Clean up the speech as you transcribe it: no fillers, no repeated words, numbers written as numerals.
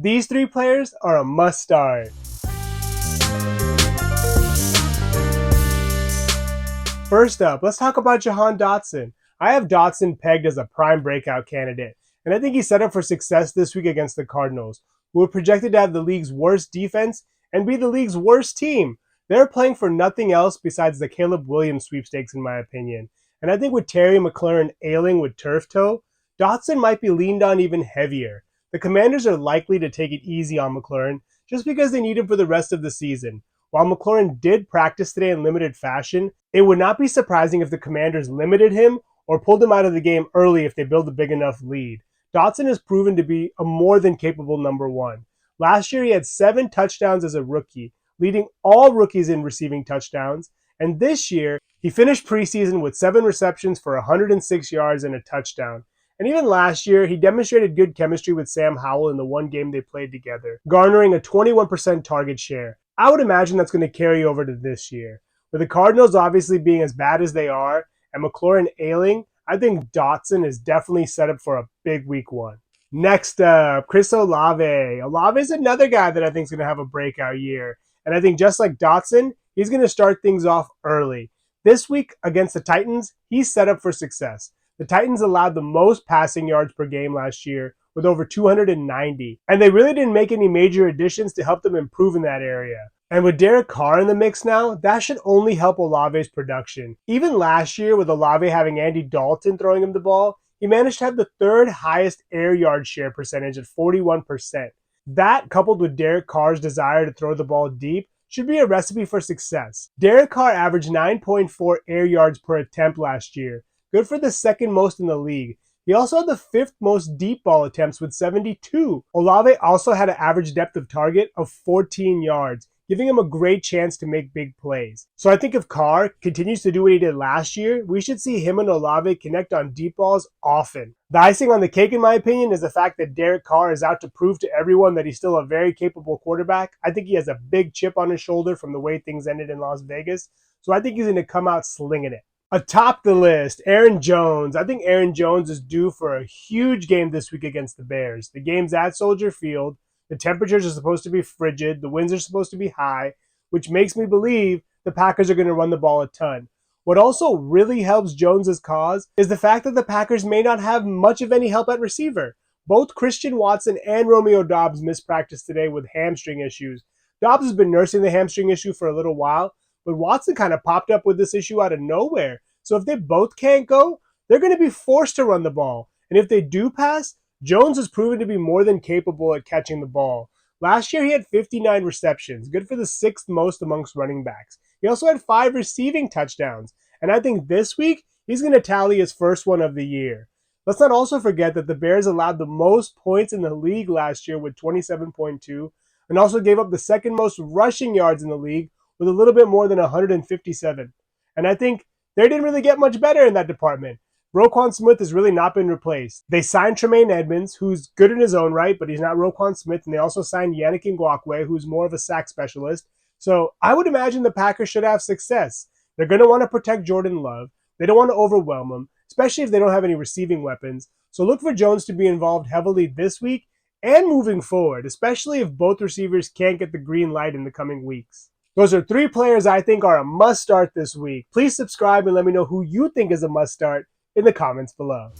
These three players are a must start. First up, let's talk about Jahan Dotson. I have Dotson pegged as a prime breakout candidate, and I think he's set up for success this week against the Cardinals, who are projected to have the league's worst defense and be the league's worst team. They're playing for nothing else besides the Caleb Williams sweepstakes, in my opinion. And I think with Terry McLaurin ailing with turf toe, Dotson might be leaned on even heavier. The Commanders are likely to take it easy on McLaurin just because they need him for the rest of the season. While McLaurin did practice today in limited fashion, it would not be surprising if the Commanders limited him or pulled him out of the game early if they build a big enough lead. Dotson has proven to be a more than capable number one. Last year, he had 7 touchdowns as a rookie, leading all rookies in receiving touchdowns. And this year, he finished preseason with 7 receptions for 106 yards and a touchdown. And even last year, he demonstrated good chemistry with Sam Howell in the one game they played together, garnering a 21% target share. I would imagine that's going to carry over to this year. With the Cardinals obviously being as bad as they are, and McLaurin ailing, I think Dotson is definitely set up for a big week 1. Next up, Chris Olave. Olave is another guy that I think is going to have a breakout year. And I think just like Dotson, he's going to start things off early. This week against the Titans, he's set up for success. The Titans allowed the most passing yards per game last year with over 290. And they really didn't make any major additions to help them improve in that area. And with Derek Carr in the mix now, that should only help Olave's production. Even last year, with Olave having Andy Dalton throwing him the ball, he managed to have the 3rd highest air yard share percentage at 41%. That, coupled with Derek Carr's desire to throw the ball deep, should be a recipe for success. Derek Carr averaged 9.4 air yards per attempt last year, good for the 2nd most in the league. He also had the 5th most deep ball attempts with 72. Olave also had an average depth of target of 14 yards, giving him a great chance to make big plays. So I think if Carr continues to do what he did last year, we should see him and Olave connect on deep balls often. The icing on the cake, in my opinion, is the fact that Derek Carr is out to prove to everyone that he's still a very capable quarterback. I think he has a big chip on his shoulder from the way things ended in Las Vegas. So I think he's going to come out slinging it. Atop the list, Aaron Jones. I think Aaron Jones is due for a huge game this week against the Bears. The game's at Soldier Field. The temperatures are supposed to be frigid. The winds are supposed to be high, which makes me believe the Packers are going to run the ball a ton. What also really helps Jones's cause is the fact that the Packers may not have much of any help at receiver. Both Christian Watson and Romeo Doubs missed practice today with hamstring issues. Doubs has been nursing the hamstring issue for a little while, but Watson kind of popped up with this issue out of nowhere. So if they both can't go, they're going to be forced to run the ball. And if they do pass, Jones has proven to be more than capable at catching the ball. Last year, he had 59 receptions, good for the 6th most amongst running backs. He also had 5 receiving touchdowns. And I think this week, he's going to tally his first one of the year. Let's not also forget that the Bears allowed the most points in the league last year with 27.2, and also gave up the 2nd most rushing yards in the league with a little bit more than 157. And I think they didn't really get much better in that department. Roquan Smith has really not been replaced. They signed Tremaine Edmonds, who's good in his own right, but he's not Roquan Smith, and they also signed Yannick Ngakoue, who's more of a sack specialist. So I would imagine the Packers should have success. They're going to want to protect Jordan Love. They don't want to overwhelm him, especially if they don't have any receiving weapons. So look for Jones to be involved heavily this week and moving forward, especially if both receivers can't get the green light in the coming weeks. Those are 3 players I think are a must start this week. Please subscribe and let me know who you think is a must start in the comments below.